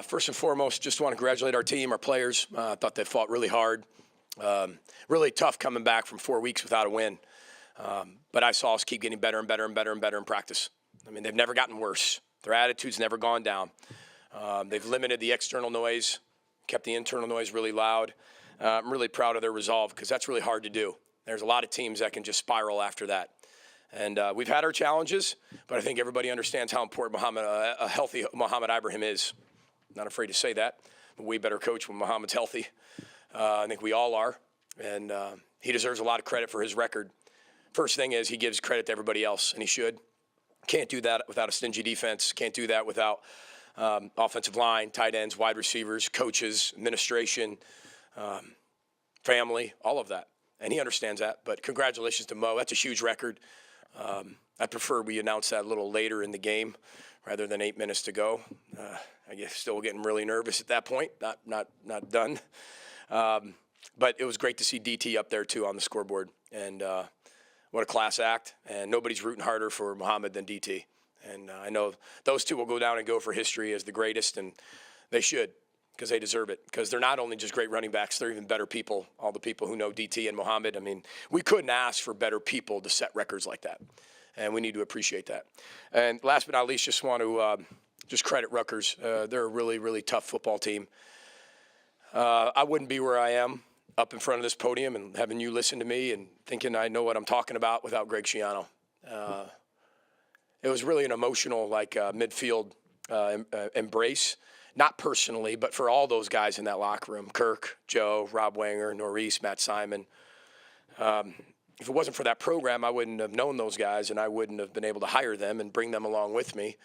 First and foremost, just want to congratulate our team, our players. I thought they fought really hard. Really tough coming back from 4 weeks without a win. But I saw us keep getting better and better and better and better in practice. I mean, they've never gotten worse. Their attitude's never gone down. They've limited the external noise, kept the internal noise really loud. I'm really proud of their resolve because that's really hard to do. There's a lot of teams that can just spiral after that. And we've had our challenges, but I think everybody understands how important a healthy Mohamed Ibrahim is. Not afraid to say that. I'm a way better coach when Mohamed's healthy. I think we all are. And he deserves a lot of credit for his record. First thing is he gives credit to everybody else, and he should. Can't do that without a stingy defense. Can't do that without offensive line, tight ends, wide receivers, coaches, administration, family, all of that. And he understands that. But congratulations to Mo. That's a huge record. I prefer we announce that a little later in the game rather than 8 minutes to go. I guess still getting really nervous at that point. Not done. But it was great to see DT up there, too, on the scoreboard. And what a class act. And nobody's rooting harder for Mohamed than DT. And I know those two will go down and go for history as the greatest, and they should because they deserve it. Because they're not only just great running backs, they're even better people, all the people who know DT and Mohamed. I mean, we couldn't ask for better people to set records like that. And we need to appreciate that. And last but not least, just want to just credit Rutgers. They're a really, really tough football team. I wouldn't be where I am up in front of this podium and having you listen to me and thinking I know what I'm talking about without Greg Schiano. It was really an emotional, midfield embrace. Not personally, but for all those guys in that locker room, Kirk, Joe, Rob Wanger, Norris, Matt Simon. If it wasn't for that program, I wouldn't have known those guys, and I wouldn't have been able to hire them and bring them along with me.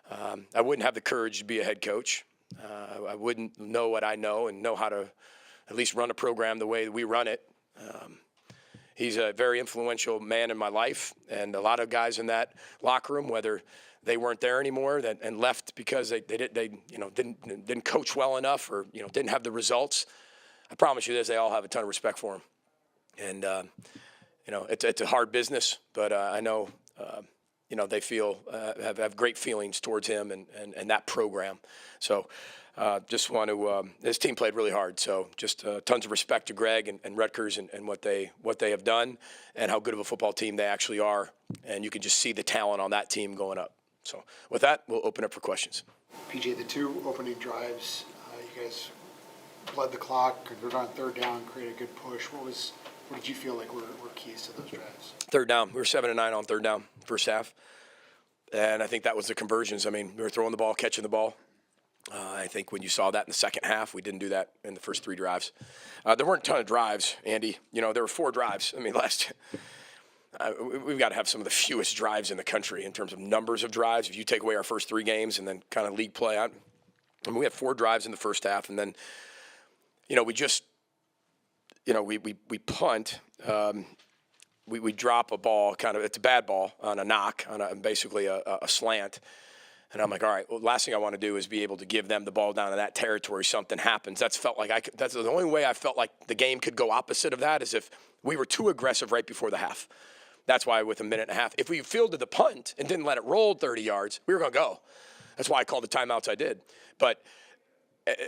I wouldn't have the courage to be a head coach. I wouldn't know what I know and know how to at least run a program the way that we run it. He's a very influential man in my life, and a lot of guys in that locker room, whether they weren't there anymore and left because they didn't coach well enough or didn't have the results. I promise you this: they all have a ton of respect for him, and it's a hard business, but I know they feel have great feelings towards him and that program. So just want to this team played really hard, so just tons of respect to Greg and Rutgers and what they have done and how good of a football team they actually are, and you can just see the talent on that team going up. So with that, we'll open up for questions. PJ, the two opening drives, you guys bled the clock, converted on third down, created a good push. What did you feel like were keys to those drives? Third down. We were 7-9 on third down, first half. And I think that was the conversions. I mean, we were throwing the ball, catching the ball. I think when you saw that in the second half, we didn't do that in the first three drives. There weren't a ton of drives, Andy. There were 4 drives. I mean, we've got to have some of the fewest drives in the country in terms of numbers of drives. If you take away our first 3 games and then kind of league play, I mean, we had 4 drives in the first half, and then, we just, we punt. We drop a ball, it's a bad ball on a knock, on basically a slant. And I'm like, all right, well, last thing I want to do is be able to give them the ball down in that territory. Something happens. That's the only way I felt like the game could go opposite of that is if we were too aggressive right before the half. That's why with a minute and a half, if we fielded the punt and didn't let it roll 30 yards, we were going to go. That's why I called the timeouts I did. But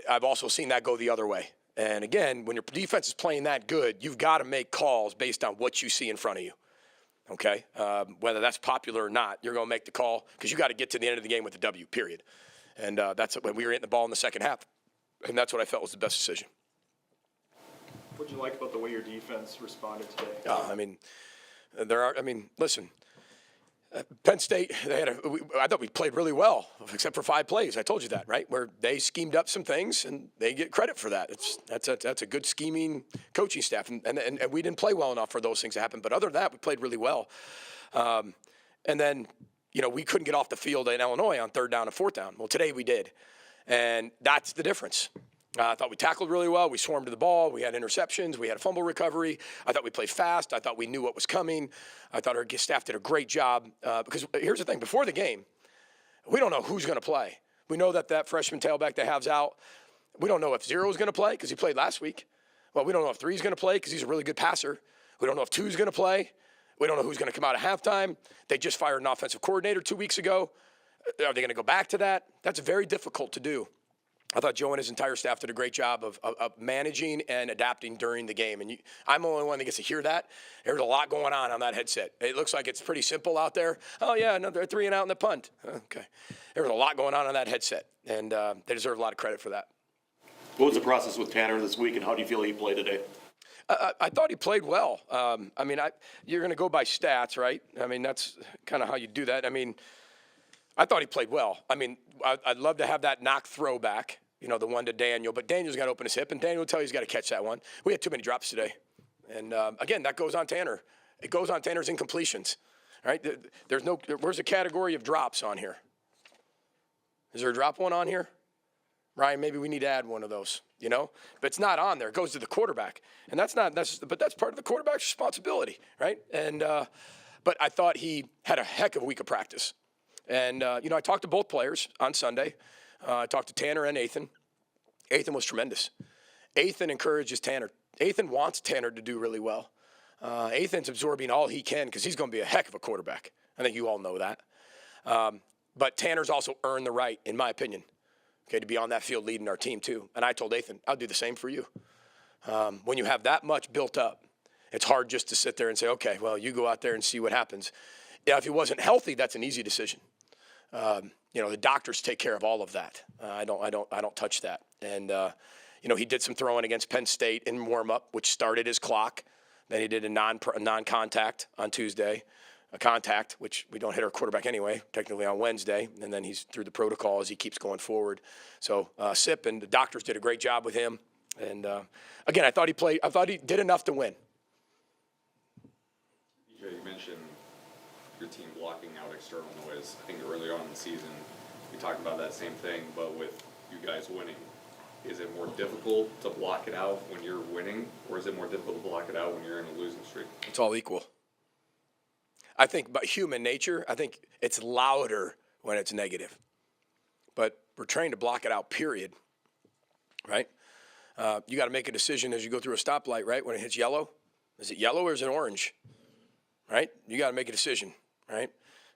I've also seen that go the other way. And again, when your defense is playing that good, you've got to make calls based on what you see in front of you. Okay? Whether that's popular or not, you're going to make the call because you got to get to the end of the game with a W, period. And that's when we were hitting the ball in the second half. And that's what I felt was the best decision. What did you like about the way your defense responded today? Listen, Penn State, I thought we played really well, except for 5 plays. I told you that, right? Where they schemed up some things, and they get credit for that. That's a good scheming coaching staff, and we didn't play well enough for those things to happen. But other than that, we played really well. And then, we couldn't get off the field in Illinois on third down and fourth down. Well, today we did, and that's the difference. I thought we tackled really well. We swarmed to the ball. We had interceptions. We had a fumble recovery. I thought we played fast. I thought we knew what was coming. I thought our staff did a great job. Because here's the thing. Before the game, we don't know who's going to play. We know that freshman tailback they have's out. We don't know if 0 is going to play because he played last week. Well, we don't know if 3 is going to play because he's a really good passer. We don't know if 2 is going to play. We don't know who's going to come out at halftime. They just fired an offensive coordinator 2 weeks ago. Are they going to go back to that? That's very difficult to do. I thought Joe and his entire staff did a great job of managing and adapting during the game. And I'm the only one that gets to hear that. There's a lot going on that headset. It looks like it's pretty simple out there. Oh, yeah, no, they're 3 and out in the punt. Okay. There was a lot going on that headset, and they deserve a lot of credit for that. What was the process with Tanner this week, and how do you feel he played today? I thought he played well. You're going to go by stats, right? I mean, that's kind of how you do that. I mean, I thought he played well. I mean, I'd love to have that knock throw back. The one to Daniel. But Daniel's got to open his hip, and Daniel will tell you he's got to catch that one. We had too many drops today. And, again, that goes on Tanner. It goes on Tanner's incompletions. Right? Where's the category of drops on here? Is there a drop one on here? Ryan, maybe we need to add one of those, But it's not on there. It goes to the quarterback. And that's part of the quarterback's responsibility, right? And but I thought he had a heck of a week of practice. And, I talked to both players on Sunday. I talked to Tanner and Ethan. Ethan was tremendous. Ethan encourages Tanner. Ethan wants Tanner to do really well. Ethan's absorbing all he can because he's going to be a heck of a quarterback. I think you all know that. But Tanner's also earned the right, in my opinion, to be on that field leading our team too. And I told Ethan, I'll do the same for you. When you have that much built up, it's hard just to sit there and say, okay, well, you go out there and see what happens. Yeah, if he wasn't healthy, that's an easy decision. The doctors take care of all of that. I don't touch that. And he did some throwing against Penn State in warm-up, which started his clock. Then he did a non-contact on Tuesday, a contact, which we don't hit our quarterback anyway, technically on Wednesday. And then he's through the protocol as he keeps going forward. So Sip and the doctors did a great job with him. And again, I thought he did enough to win. You mentioned your team blocking out external noise. I think earlier on in the season, we talked about that same thing, but with you guys winning, is it more difficult to block it out when you're winning, or is it more difficult to block it out when you're in a losing streak? It's all equal. I think by human nature, I think it's louder when it's negative. But we're trained to block it out, period. Right? You got to make a decision as you go through a stoplight, right? When it hits yellow. Is it yellow or is it orange? Right? You got to make a decision, right?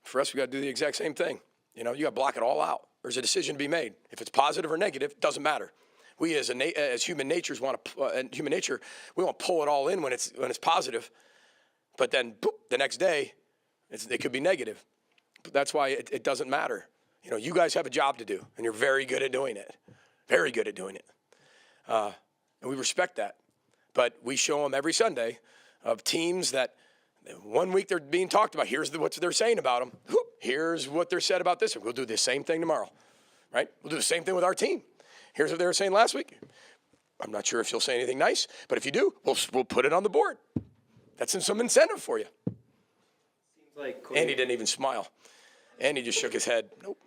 For us, we got to do the exact same thing. You got to block it all out. There's a decision to be made. If it's positive or negative, it doesn't matter. We as human natures want to we want to pull it all in when it's positive, but then boop, the next day, it could be negative. But that's why it doesn't matter. You guys have a job to do, and you're very good at doing it. Very good at doing it. And we respect that. But we show them every Sunday of teams that 1 week they're being talked about. Here's what they're saying about them. Here's what they're said about this. We'll do the same thing tomorrow, right? We'll do the same thing with our team. Here's what they were saying last week. I'm not sure if you'll say anything nice, but if you do, we'll put it on the board. That's some incentive for you. Seems like Andy didn't even smile. Andy just shook his head. Nope.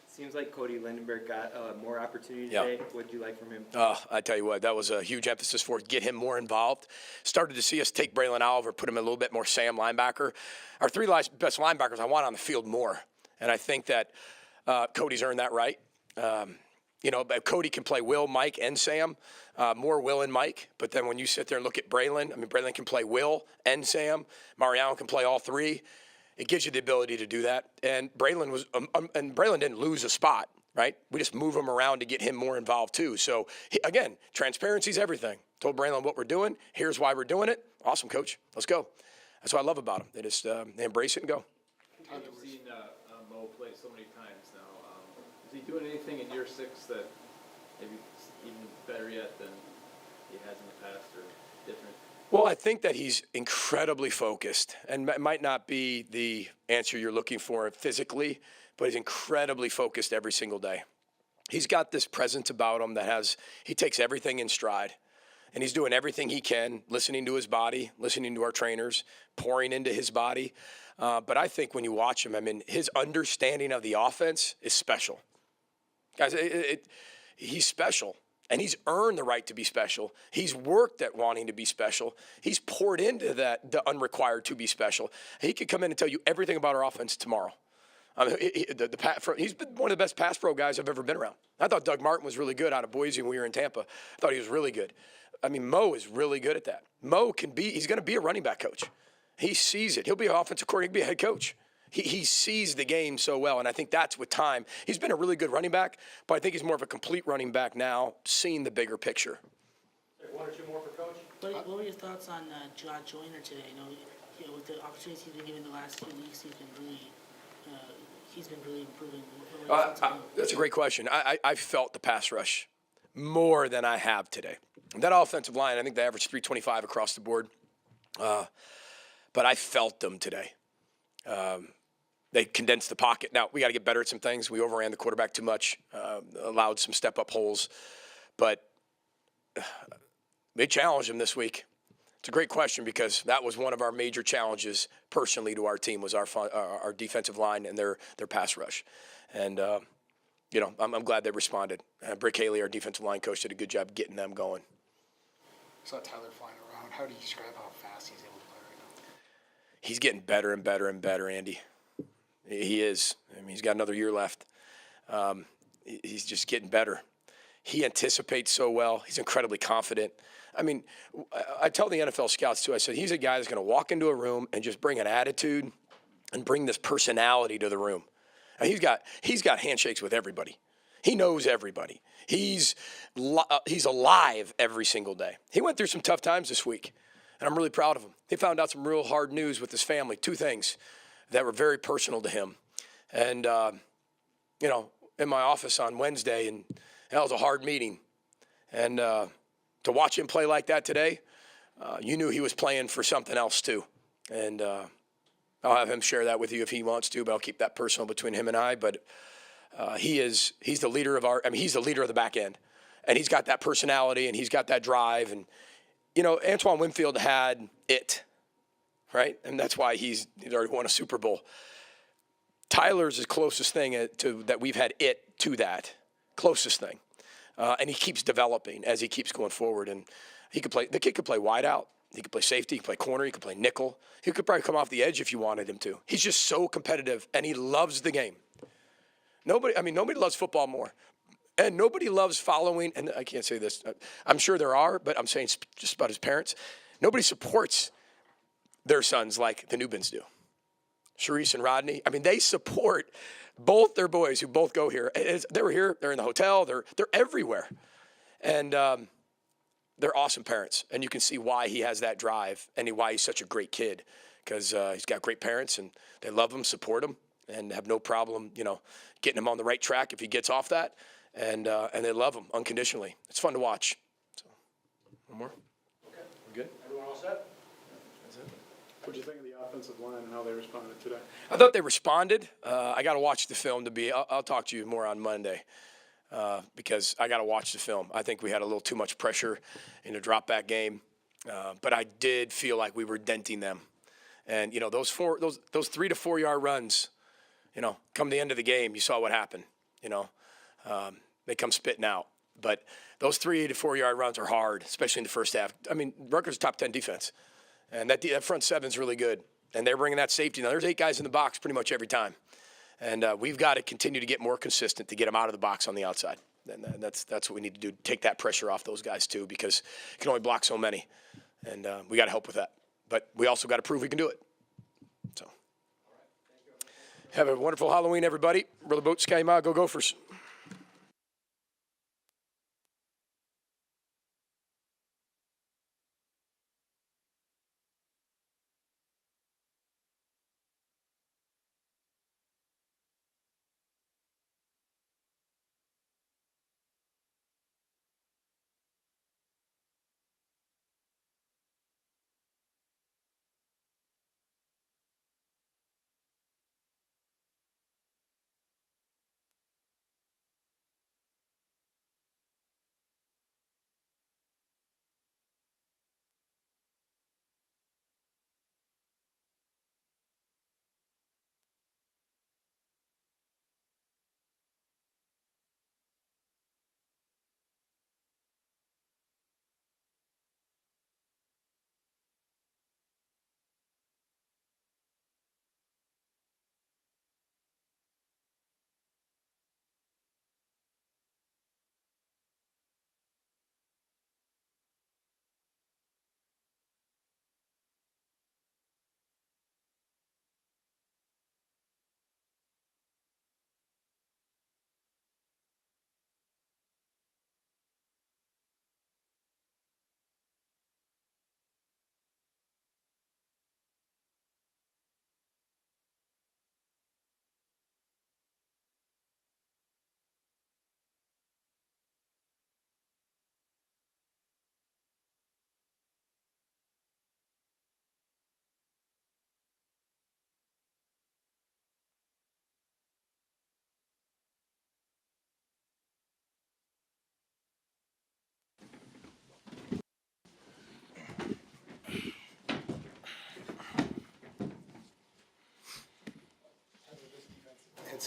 Seems like Cody Lindenberg got more opportunity today. What did you like from him? I tell you what, that was a huge emphasis for us, get him more involved. Started to see us take Braylon Oliver, put him in a little bit more Sam linebacker. Our 3 best linebackers I want on the field more. And I think that Cody's earned that right. But Cody can play Will, Mike, and Sam. More Will and Mike. But then when you sit there and look at Braylon, Braylon can play Will and Sam. Mariano can play all 3. It gives you the ability to do that. And Braylon didn't lose a spot, right? We just move him around to get him more involved too. So again, transparency is everything. Told Braylon what we're doing. Here's why we're doing it. Awesome, coach. Let's go. That's what I love about them. They just they embrace it and go. I've seen Mo play so many times now. Is he doing anything in year 6 that maybe even better yet than he has in the past or different? Well, I think that he's incredibly focused, and it might not be the answer you're looking for physically, but he's incredibly focused every single day. He's got this presence about him he takes everything in stride, and he's doing everything he can, listening to his body, listening to our trainers, pouring into his body. But I think when you watch him, his understanding of the offense is special. Guys, he's special. And he's earned the right to be special. He's worked at wanting to be special. He's poured into the unrequired to be special. He could come in and tell you everything about our offense tomorrow. He's been one of the best pass pro guys I've ever been around. I thought Doug Martin was really good out of Boise when we were in Tampa. I thought he was really good. Mo is really good at that. Mo he's going to be a running back coach. He sees it. He'll be an offensive coordinator. He'll be a head coach. He sees the game so well, and I think that's with time. He's been a really good running back, but I think he's more of a complete running back now, seeing the bigger picture. One or two more for Coach? What were your thoughts on Joyner today? With the opportunities he's been given the last few weeks, he's been really improving. What were your thoughts on him? That's a great question. I felt the pass rush more than I have today. That offensive line, I think they averaged 325 across the board, but I felt them today. They condensed the pocket. Now, we got to get better at some things. We overran the quarterback too much, allowed some step-up holes, but they challenged him this week. It's a great question because that was one of our major challenges personally to our team was our defensive line and their pass rush. And, I'm glad they responded. Brick Haley, our defensive line coach, did a good job getting them going. I saw Tyler flying around. How do you describe how fast he's able to play right now? He's getting better and better and better, Andy. He is. I mean, he's got another year left. He's just getting better. He anticipates so well. He's incredibly confident. I mean, I tell the NFL scouts, too, I said, he's a guy that's going to walk into a room and just bring an attitude and bring this personality to the room. And he's got handshakes with everybody. He knows everybody. He's alive every single day. He went through some tough times this week, and I'm really proud of him. He found out some real hard news with his family, two things that were very personal to him. And, in my office on Wednesday, and that was a hard meeting. And to watch him play like that today, you knew he was playing for something else too. And I'll have him share that with you if he wants to, but I'll keep that personal between him and I. But he's the leader of he's the leader of the back end. And he's got that personality and he's got that drive. And, Antoine Winfield had it, right? And that's why he's already won a Super Bowl. Tyler's the closest thing that we've had it to that. Closest thing. And he keeps developing as he keeps going forward. And the kid could play wide out. He could play safety. He could play corner. He could play nickel. He could probably come off the edge if you wanted him to. He's just so competitive, and he loves the game. Nobody loves football more. And nobody loves following, and I can't say this. I'm sure there are, but I'm saying just about his parents. Nobody supports their sons like the Newbins do. Sharice and Rodney. They support both their boys who both go here. They were here. They're in the hotel. They're everywhere. And they're awesome parents. And you can see why he has that drive and why he's such a great kid because he's got great parents, and they love him, support him, and have no problem, getting him on the right track if he gets off that. And they love him unconditionally. It's fun to watch. So, one more? Okay. We're good? Everyone all set? That's it. What do you think of the offensive line and how they responded today? I thought they responded. I got to watch the film I'll talk to you more on Monday because I got to watch the film. I think we had a little too much pressure in a drop-back game, but I did feel like we were denting them. And, those 3 to 4 yard runs, come the end of the game, you saw what happened, they come spitting out. But those 3 to 4 yard runs are hard, especially in the first half. Rutgers top 10 defense. And that front seven's really good. And they're bringing that safety. Now, there's 8 guys in the box pretty much every time. And we've got to continue to get more consistent to get them out of the box on the outside. And that's what we need to do, take that pressure off those guys too, because you can only block so many. And we got to help with that. But we also got to prove we can do it. So, have a wonderful Halloween, everybody. Brother Boat, Sky Ma, go Gophers.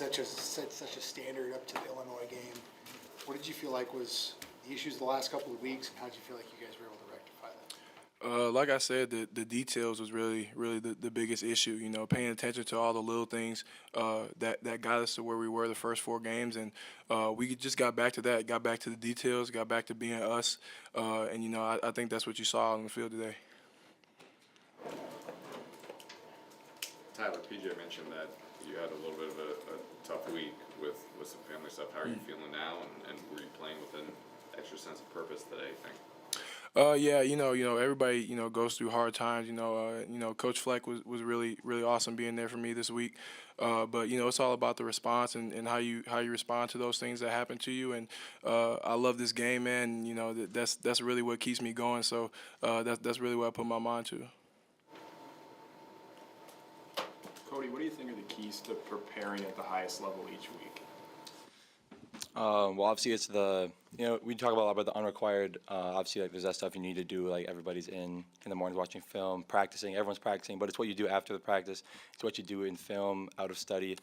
set such a standard up to the Illinois game. What did you feel like was the issues the last couple of weeks, and how did you feel like you guys were able to rectify that? Like I said, the details was really the biggest issue. You know, paying attention to all the little things that got us to where we were the first 4 games, and we just got back to that, got back to the details, got back to being us, and you know, I think that's what you saw on the field today. Tyler, PJ mentioned that you had a little bit of a tough week with some family stuff. How are you feeling now, and were you playing with an extra sense of purpose today, you think? Yeah, you know, everybody, goes through hard times. Coach Fleck was really awesome being there for me this week. But it's all about the response and how you respond to those things that happen to you. And I love this game, man. That's really what keeps me going. So that's really what I put my mind to. Cody, what do you think are the keys to preparing at the highest level each week? Well, obviously it's we talk a lot about the unrequired. Obviously, like there's that stuff you need to do. Like everybody's in the mornings watching film, practicing. Everyone's practicing, but it's what you do after the practice. It's what you do in film, out of study.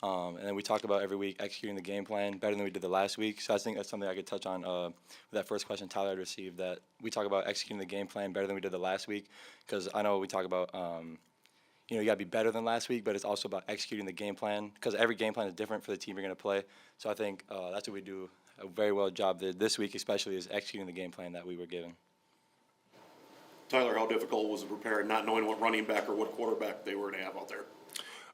And then we talk about every week executing the game plan better than we did the last week. So I think that's something I could touch on with that first question Tyler had received. That we talk about executing the game plan better than we did the last week, because I know we talk about. You got to be better than last week, but it's also about executing the game plan, because every game plan is different for the team you're going to play. So I think that's what we do a very well job this week, especially, is executing the game plan that we were given. Tyler, how difficult was it preparing, not knowing what running back or what quarterback they were to have out there?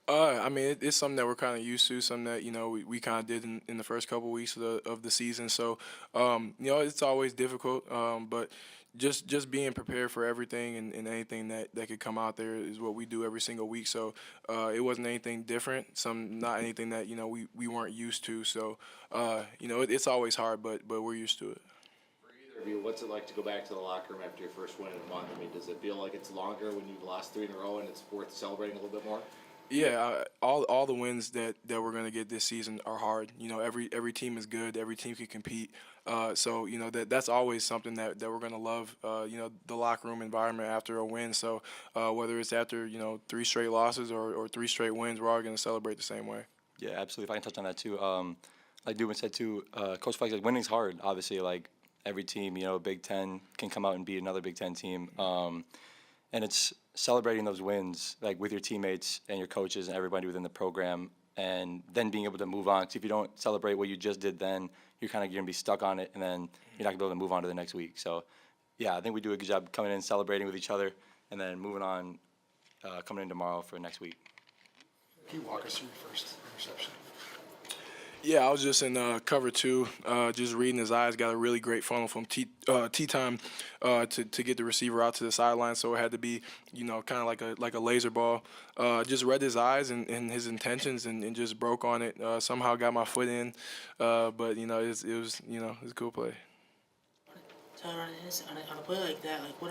I mean, it's something that we're kind of used to, something that, we kind of did in the first couple of weeks of the season. So, it's always difficult, but just being prepared for everything and anything that could come out there is what we do every single week. So it wasn't anything different, not anything that, we weren't used to. So, it's always hard, but we're used to it. For either of you, what's it like to go back to the locker room after your first win in a month? I mean, does it feel like it's longer when you've lost 3 in a row and it's worth celebrating a little bit more? Yeah, all the wins that we're going to get this season are hard. Every team is good. Every team can compete. So that's always something that we're going to love. The locker room environment after a win. So whether it's after 3 straight losses or 3 straight wins, we're all going to celebrate the same way. Yeah, absolutely. If I can touch on that too, like Dubin said too, Coach Fleck said winning's hard. Obviously, like every team, Big Ten can come out and beat another Big Ten team. And it's celebrating those wins, like with your teammates and your coaches and everybody within the program, and then being able to move on. Because if you don't celebrate what you just did, then you're going to be stuck on it, and then you're not going to be able to move on to the next week. So, yeah, I think we do a good job coming in, celebrating with each other, and then moving on, coming in tomorrow for next week. Can you walk us through your first interception? Yeah, I was just in cover 2, just reading his eyes. Got a really great funnel from T time to get the receiver out to the sideline. So it had to be, kind of like a laser ball. Just read his eyes and his intentions and just broke on it. Somehow got my foot in, but it was a cool play. So on a play like that, like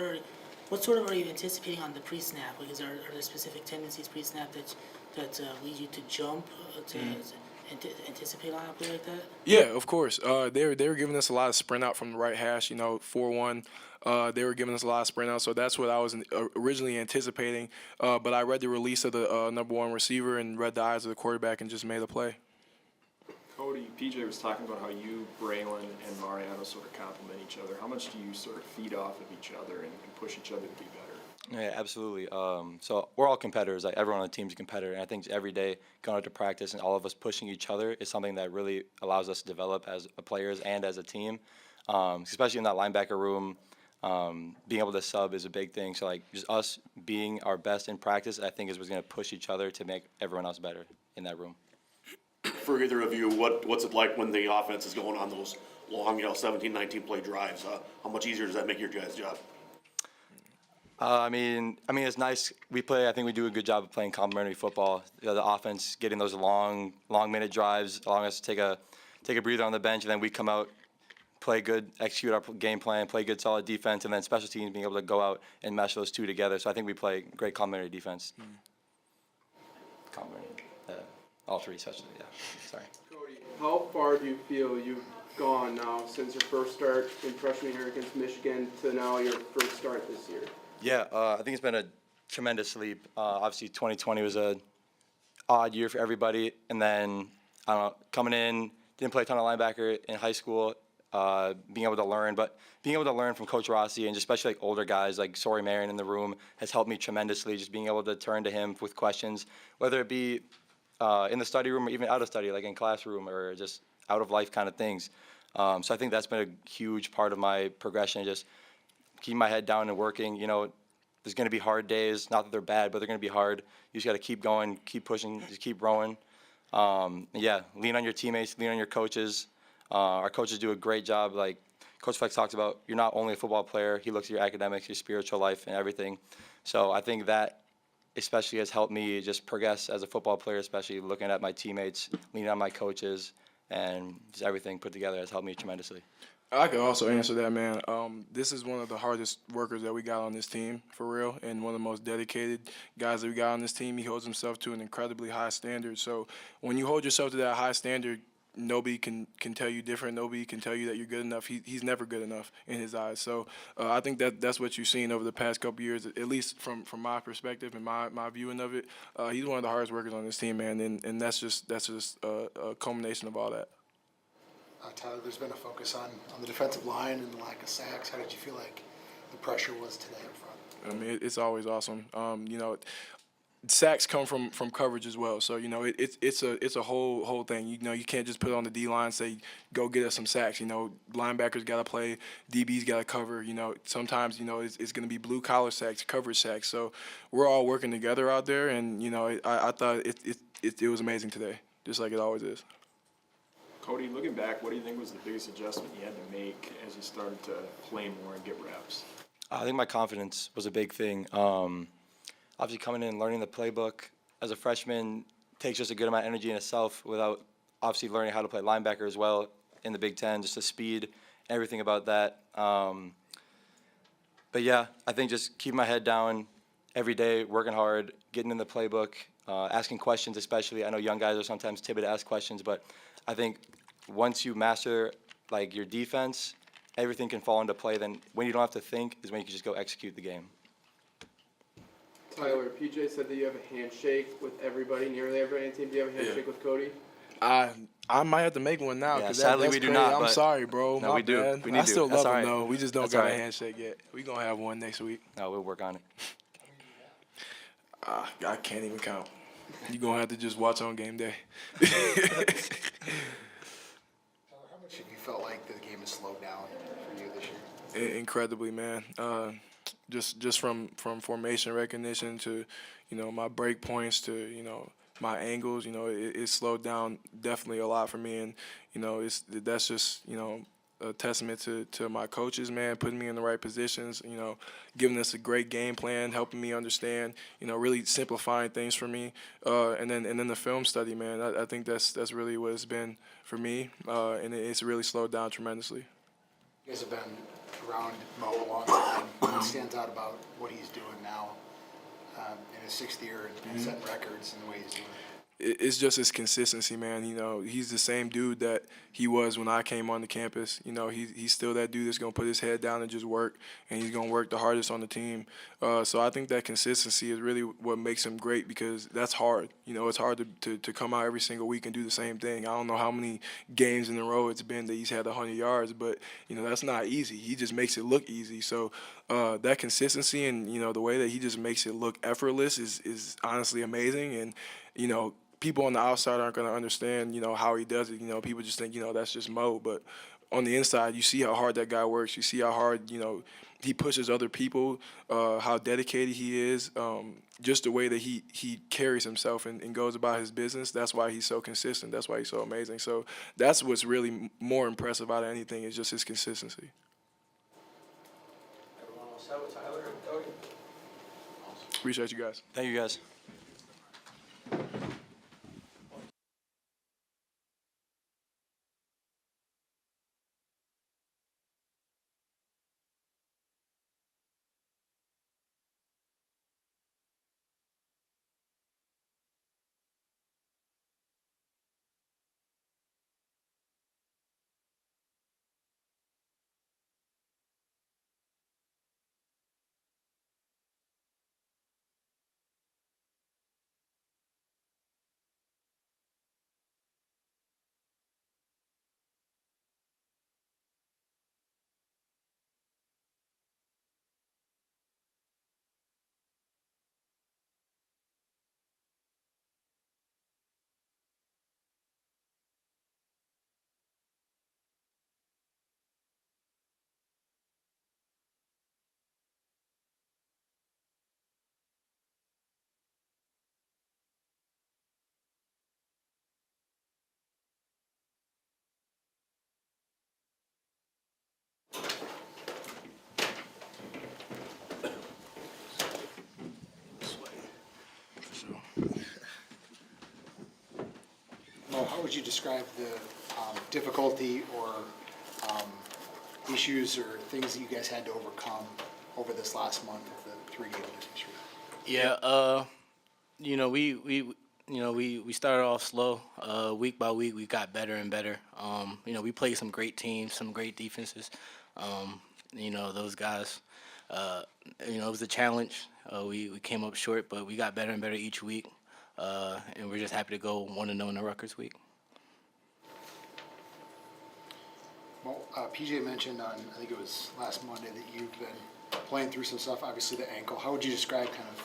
what sort of are you anticipating on the pre-snap? Like, are there specific tendencies pre-snap that lead you to jump anticipate on a play like that? Yeah, of course. They were giving us a lot of sprint out from the right hash. 4-1. They were giving us a lot of sprint out, so that's what I was originally anticipating. But I read the release of the number 1 receiver and read the eyes of the quarterback and just made a play. Cody, PJ was talking about how you, Braylon, and Mariano sort of complement each other. How much do you sort of feed off of each other and push each other to be better? Yeah, absolutely. So we're all competitors. Like everyone on the team is a competitor, and I think every day going out to practice and all of us pushing each other is something that really allows us to develop as players and as a team. Especially in that linebacker room, being able to sub is a big thing. So like just us being our best in practice, I think is what's going to push each other to make everyone else better in that room. For either of you, what's it like when the offense is going on those long, 17, 19 play drives? How much easier does that make your guys' job? I mean, it's nice. I think we do a good job of playing complementary football. The offense getting those long minute drives, allowing us to take a breather on the bench, and then we come out, play good, execute our game plan, play good, solid defense, and then special teams being able to go out and mesh those two together. So I think we play great complementary defense. Complementary, all 3 especially. Yeah, sorry. Cody, how far do you feel you've gone now since your first start in freshman year against Michigan to now your first start this year? Yeah, I think it's been a tremendous leap. Obviously, 2020 was a odd year for everybody, and then I don't know, coming in, didn't play a ton of linebacker in high school, being able to learn, but being able to learn from Coach Rossi and especially like older guys like Sori Marion in the room has helped me tremendously. Just being able to turn to him with questions, whether it be in the study room or even out of study, like in classroom or just out of life kind of things. So I think that's been a huge part of my progression, just keeping my head down and working. You know, there's going to be hard days, not that they're bad, but they're going to be hard. You just got to keep going, keep pushing, just keep rowing. Yeah, lean on your teammates, lean on your coaches. Our coaches do a great job. Like Coach Fleck talks about, you're not only a football player. He looks at your academics, your spiritual life, and everything. So I think that especially has helped me just progress as a football player, especially looking at my teammates, leaning on my coaches, and just everything put together has helped me tremendously. I could also answer that, man. This is one of the hardest workers that we got on this team, for real, and one of the most dedicated guys that we got on this team. He holds himself to an incredibly high standard. So when you hold yourself to that high standard, nobody can tell you different. Nobody can tell you that you're good enough. He's never good enough in his eyes. So I think that's what you've seen over the past couple of years, at least from my perspective and my viewing of it. He's one of the hardest workers on this team, man, and that's just a culmination of all that. Tyler, there's been a focus on the defensive line and the lack of sacks. How did you feel like the pressure was today up front? I mean, it's always awesome. You know, sacks come from coverage as well. So you know, it's a whole thing. You know, you can't just put it on the D line and say go get us some sacks. You know, linebackers got to play, DBs got to cover. You know, sometimes you know it's going to be blue collar sacks, coverage sacks. So we're all working together out there, and you know, I thought it was amazing today, just like it always is. Cody, looking back, what do you think was the biggest adjustment you had to make as you started to play more and get reps? I think my confidence was a big thing. Obviously, coming in and learning the playbook as a freshman takes just a good amount of energy in itself without obviously learning how to play linebacker as well in the Big Ten, just the speed, everything about that. But yeah, I think just keeping my head down every day, working hard, getting in the playbook, asking questions especially. I know young guys are sometimes timid to ask questions, but I think once you master like your defense, everything can fall into play. Then when you don't have to think is when you can just go execute the game. Tyler, PJ said that you have a handshake with everybody, nearly everybody on the team. Do you have a handshake with Cody? I might have to make one now. Yeah, 'Cause sadly that's we do crazy. not, I'm but sorry, bro. no, My we do. bad. We need I to. still That's love all him right. though. We just don't That's got all a right. handshake yet. We gonna have one next week. No, we'll work on it. I can't even count. You gonna have to just watch on game day. Tyler, how much have you felt like the game has slowed down for you this year? Incredibly, man. Just from formation recognition to, you know, my break points to, you know, my angles. You know, it slowed down definitely a lot for me, and you know, that's just, you know, a testament to my coaches, man, putting me in the right positions, you know, giving us a great game plan, helping me understand, you know, really simplifying things for me, and then the film study, man. I think that's really what it's been for me, and it's really slowed down tremendously. You guys have been around Mo a long time. What stands out about what he's doing now in his sixth year and setting records and the way he's doing it? It's just his consistency, man. You know, he's the same dude that he was when I came on the campus. You know, he's still that dude that's going to put his head down and just work, and he's going to work the hardest on the team. So I think that consistency is really what makes him great, because that's hard. You know, it's hard to come out every single week and do the same thing. I don't know how many games in a row it's been that he's had 100 yards, but, you know, that's not easy. He just makes it look easy. So that consistency and, you know, the way that he just makes it look effortless is honestly amazing. And, you know, people on the outside aren't going to understand, you know, how he does it. You know, people just think, you know, that's just Mo. But on the inside, you see how hard that guy works. You see how hard, you know, he pushes other people, how dedicated he is, just the way that he carries himself and goes about his business. That's why he's so consistent. That's why he's so amazing. So that's what's really more impressive out of anything, is just his consistency. Everyone else set with Tyler and Cody? Appreciate you guys. Thank you, guys. would you describe the difficulty or issues or things that you guys had to overcome over this last month of the 3-game losing streak? Yeah, we started off slow. Week by week, we got better and better. We played some great teams, some great defenses. Those guys, it was a challenge. We came up short, but we got better and better each week. And we're just happy to go 1-0 in the Rutgers week. Well, PJ mentioned on, I think it was last Monday, that you've been playing through some stuff, obviously the ankle. How would you describe kind of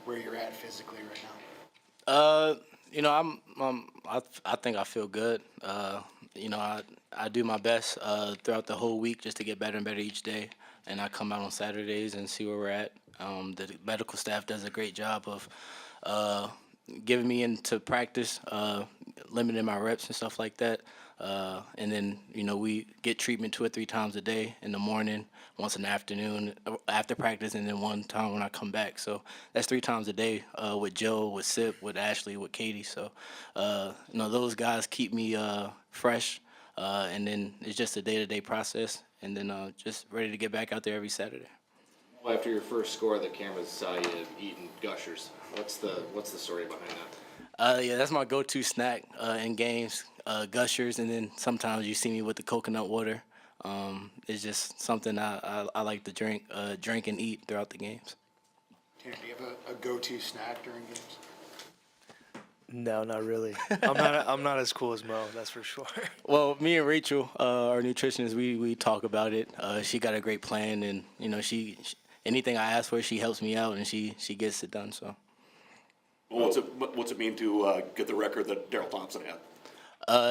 where you're at physically right now? I think I feel good. I do my best throughout the whole week just to get better and better each day. And I come out on Saturdays and see where we're at. The medical staff does a great job of giving me into practice, limiting my reps and stuff like that. And then, we get treatment 2 or 3 times a day, in the morning, once in the afternoon, after practice, and then one time when I come back. So that's 3 times a day with Joe, with Sip, with Ashley, with Katie. So, those guys keep me fresh. And then it's just a day-to-day process. And then just ready to get back out there every Saturday. After your first score, the cameras saw you eating Gushers. What's the story behind that? Yeah, that's my go-to snack in games, Gushers, and then sometimes you see me with the coconut water. It's just something I like to drink and eat throughout the games. Tanner, do you have a go-to snack during games? No, not really. I'm not as cool as Mo, that's for sure. Well, me and Rachel, our nutritionist, we talk about it. She got a great plan, and she anything I ask for, she helps me out, and she gets it done. So. Well, what's it mean to get the record that Darryl Thompson had?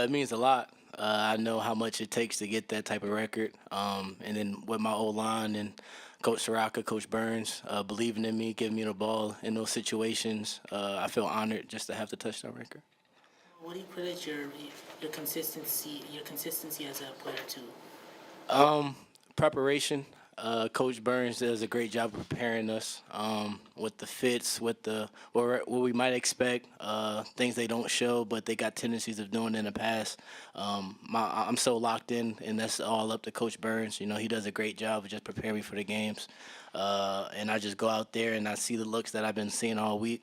It means a lot. I know how much it takes to get that type of record. And then with my O-line and Coach Soraka, Coach Burns, believing in me, giving me the ball in those situations, I feel honored just to have the touchdown record. What do you credit your consistency as a player to? Preparation. Coach Burns does a great job of preparing us with the fits, with what we might expect, things they don't show, but they got tendencies of doing in the past. I'm so locked in, and that's all up to Coach Burns. He does a great job of just preparing me for the games. And I just go out there and I see the looks that I've been seeing all week.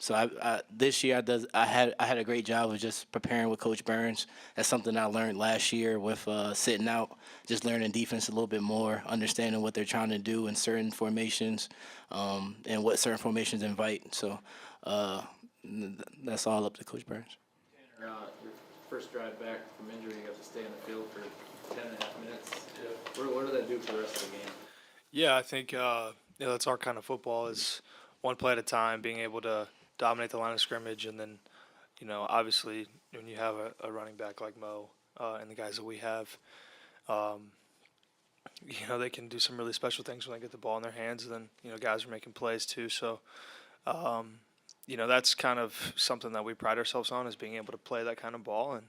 So this year I had a great job of just preparing with Coach Burns. That's something I learned last year with sitting out, just learning defense a little bit more, understanding what they're trying to do in certain formations, and what certain formations invite. So that's all up to Coach Burns. Tanner, your first drive back from injury, you got to stay on the field for 10.5 minutes. What did that do for the rest of the game? Yeah, I think that's our kind of football, is one play at a time, being able to dominate the line of scrimmage, and then, obviously when you have a running back like Mo and the guys that we have, they can do some really special things when they get the ball in their hands, and then, guys are making plays too. So, that's kind of something that we pride ourselves on, is being able to play that kind of ball, and,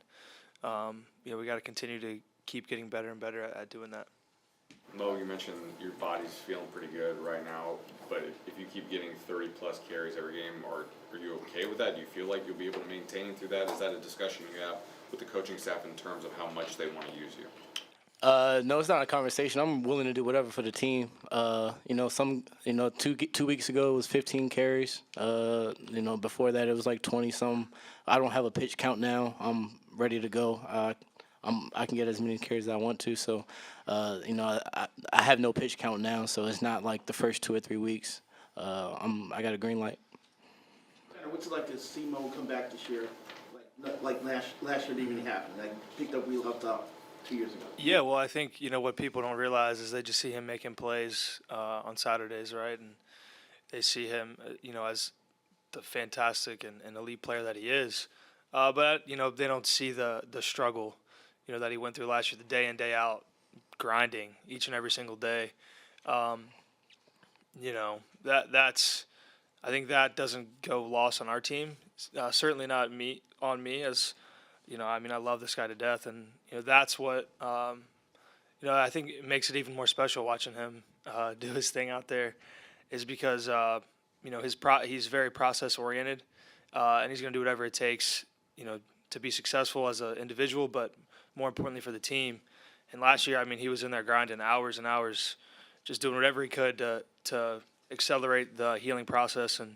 we got to continue to keep getting better and better at doing that. Mo, you mentioned your body's feeling pretty good right now, but if you keep getting 30-plus carries every game, are you okay with that? Do you feel like you'll be able to maintain through that? Is that a discussion you have with the coaching staff in terms of how much they want to use you? No, it's not a conversation. I'm willing to do whatever for the team. 2 weeks ago it was 15 carries. Before that it was like 20-some. I don't have a pitch count now. I'm ready to go. I can get as many carries as I want to. So, I have no pitch count now, so it's not like the first 2 or 3 weeks. I got a green light. What's it like to see Mo come back this year? Like last year didn't even happen. Like picked up where he left off 2 years ago. Yeah, well, I think, what people don't realize is they just see him making plays on Saturdays, right? And they see him, as the fantastic and elite player that he is. But, they don't see the struggle, that he went through last year, the day in, day out, grinding each and every single day. That's I think that doesn't go lost on our team. Certainly not on me as, I love this guy to death. And, that's what, I think it makes it even more special watching him do his thing out there, is because, he's very process oriented, and he's going to do whatever it takes, to be successful as an individual, but more importantly for the team. And last year, I mean, he was in there grinding hours and hours, just doing whatever he could to accelerate the healing process, and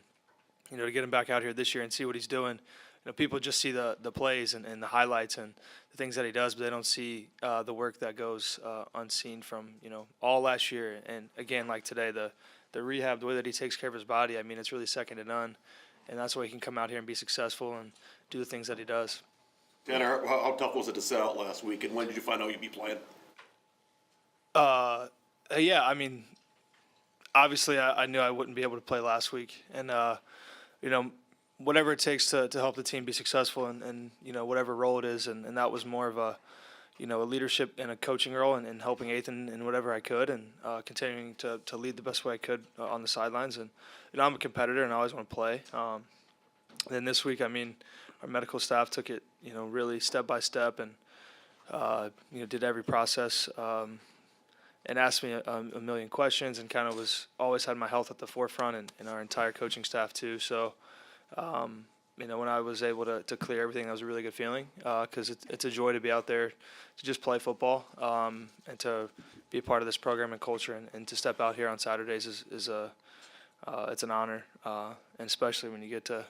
to get him back out here this year and see what he's doing. People just see the plays and the highlights and the things that he does, but they don't see the work that goes unseen from all last year. And again, like today, the rehab, the way that he takes care of his body, I mean, it's really second to none. And that's why he can come out here and be successful and do the things that he does. Tanner, how tough was it to set out last week, and when did you find out you'd be playing? Yeah, I mean, obviously I knew I wouldn't be able to play last week. And, whatever it takes to help the team be successful and whatever role it is. And that was more of a leadership and a coaching role and helping Ethan in whatever I could and continuing to lead the best way I could on the sidelines. And, I'm a competitor and I always want to play. Then this week, I mean, our medical staff took it, really step by step and, did every process and asked me a million questions and kind of always had my health at the forefront and our entire coaching staff too. So, when I was able to clear everything, that was a really good feeling because it's a joy to be out there to just play football and to be a part of this program and culture and to step out here on Saturdays is it's an honor and especially when you get to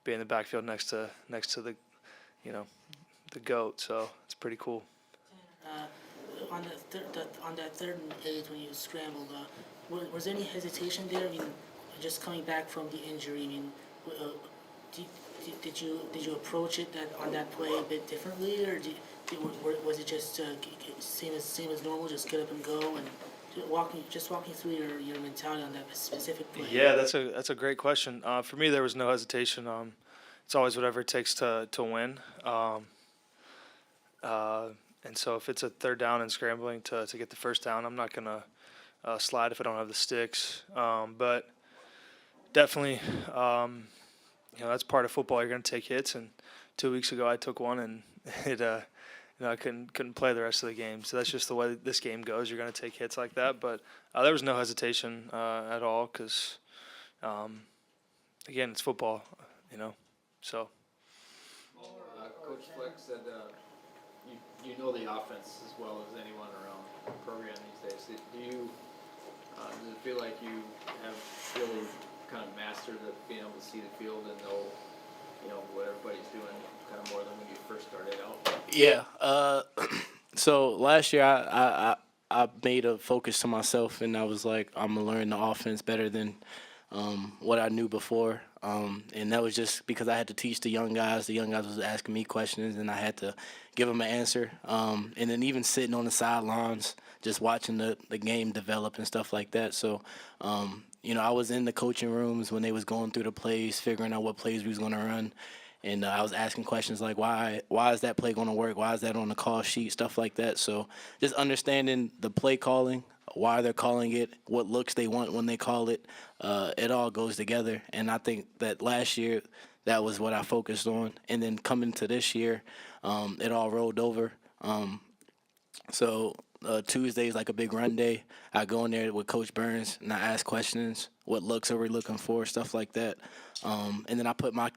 be in the backfield next to the the GOAT. So it's pretty cool. On that 3rd and 8 when you scrambled, was there any hesitation there? I mean, just coming back from the injury, I mean, did you approach it on that play a bit differently, or was it just same as normal, just get up and go, and walking through your mentality on that specific play? Yeah, that's a great question. For me, there was no hesitation. It's always whatever it takes to win. And so if it's a 3rd down and scrambling to get the 1st down, I'm not gonna slide if I don't have the sticks. But definitely, that's part of football. You're gonna take hits, and 2 weeks ago I took one, and it I couldn't play the rest of the game. So that's just the way this game goes. You're gonna take hits like that, but there was no hesitation at all because, again, it's football, So. Coach Fleck said you know the offense as well as anyone around the program these days. Do you does it feel like you have really kind of mastered being able to see the field and know what everybody's doing kind of more than when you first started out? Yeah. So last year I made a focus to myself, and I was like, I'm gonna learn the offense better than what I knew before. And that was just because I had to teach the young guys. The young guys was asking me questions, and I had to give them an answer. And then even sitting on the sidelines, just watching the game develop and stuff like that. So, I was in the coaching rooms when they was going through the plays, figuring out what plays we was going to run. And I was asking questions like, why is that play going to work? Why is that on the call sheet? Stuff like that. So just understanding the play calling, why they're calling it, what looks they want when they call it, it all goes together. And I think that last year, that was what I focused on. And then coming to this year, it all rolled over. So Tuesday is like a big run day. I go in there with Coach Burns and I ask questions. What looks are we looking for? Stuff like that. And then I put my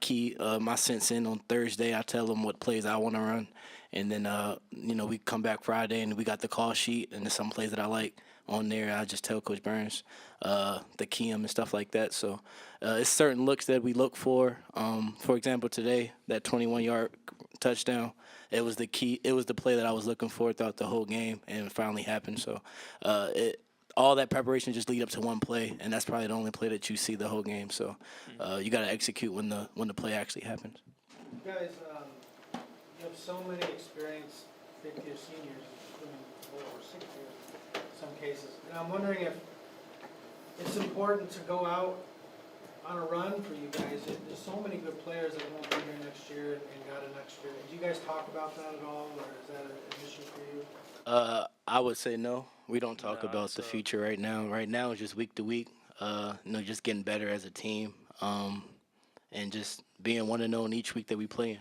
sense in on Thursday. I tell them what plays I want to run. And then, we come back Friday and we got the call sheet and there's some plays that I like on there. I just tell Coach Burns the key 'em and stuff like that. So it's certain looks that we look for. For example, today, that 21-yard touchdown, it was the key. It was the play that I was looking for throughout the whole game, and it finally happened. So all that preparation just lead up to one play, and that's probably the only play that you see the whole game. So you got to execute when the play actually happens. You guys, you have so many experienced fifth-year seniors, including over 6 years in some cases. And I'm wondering if it's important to go out on a run for you guys. There's so many good players that won't be here next year and got it next year. Do you guys talk about that at all, or is that an issue for you? I would say no. We don't talk about the future right now. Right now, it's just week to week. Just getting better as a team, and just being 1-0 in each week that we play in.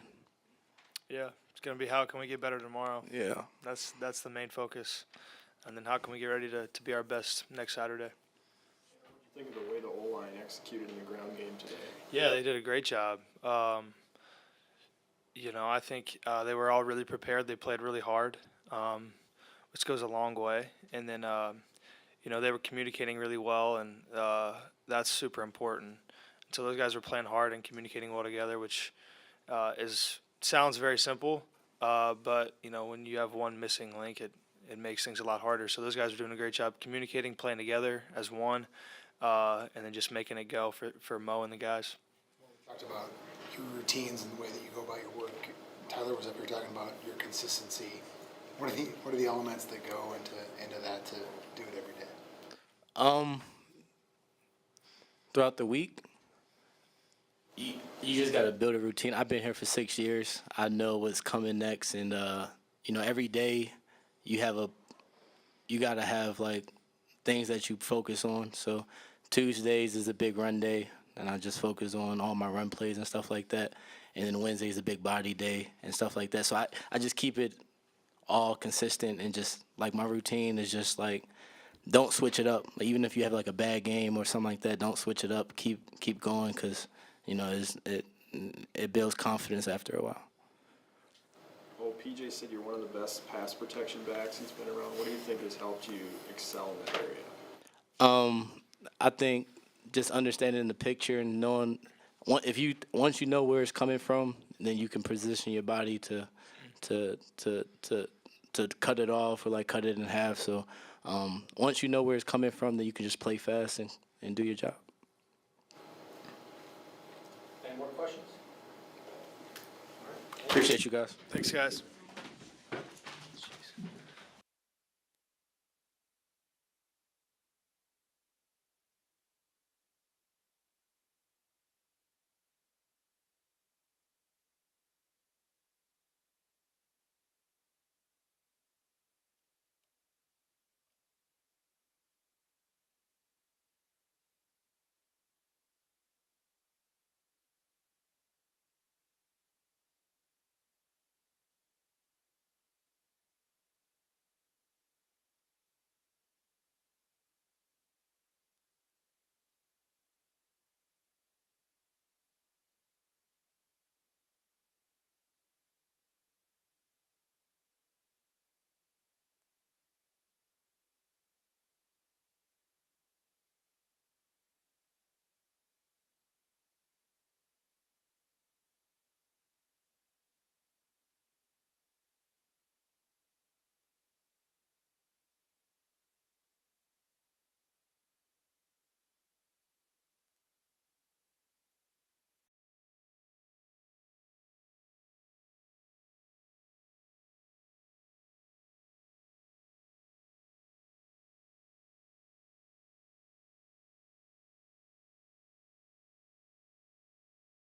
Yeah, it's gonna be how can we get better tomorrow. Yeah, that's the main focus, and then how can we get ready to be our best next Saturday. What do you think of the way the O-line executed in the ground game today? Yeah, they did a great job. I think they were all really prepared. They played really hard, which goes a long way. And then, they were communicating really well, and that's super important. So those guys were playing hard and communicating well together, which sounds very simple, but when you have one missing link, it makes things a lot harder. So those guys are doing a great job communicating, playing together as one, and then just making it go for Mo and the guys. We talked about your routines and the way that you go about your work. Tyler was up here talking about your consistency. What are the elements that go into that to do it every day? Throughout the week, you just got to build a routine. I've been here for 6 years. I know what's coming next, and every day you got to have like things that you focus on. So Tuesdays is a big run day, and I just focus on all my run plays and stuff like that. And then Wednesday is a big body day and stuff like that. So I just keep it all consistent, and just like my routine is just like, don't switch it up. Like, even if you have like a bad game or something like that, don't switch it up. Keep going, because it builds confidence after a while. Well, PJ said you're one of the best pass protection backs he's been around. What do you think has helped you excel in that area? I think just understanding the picture and knowing once you know where it's coming from, then you can position your body to cut it off or like cut it in half. So once you know where it's coming from, then you can just play fast and do your job. Any more questions? Appreciate you guys. Thanks, guys.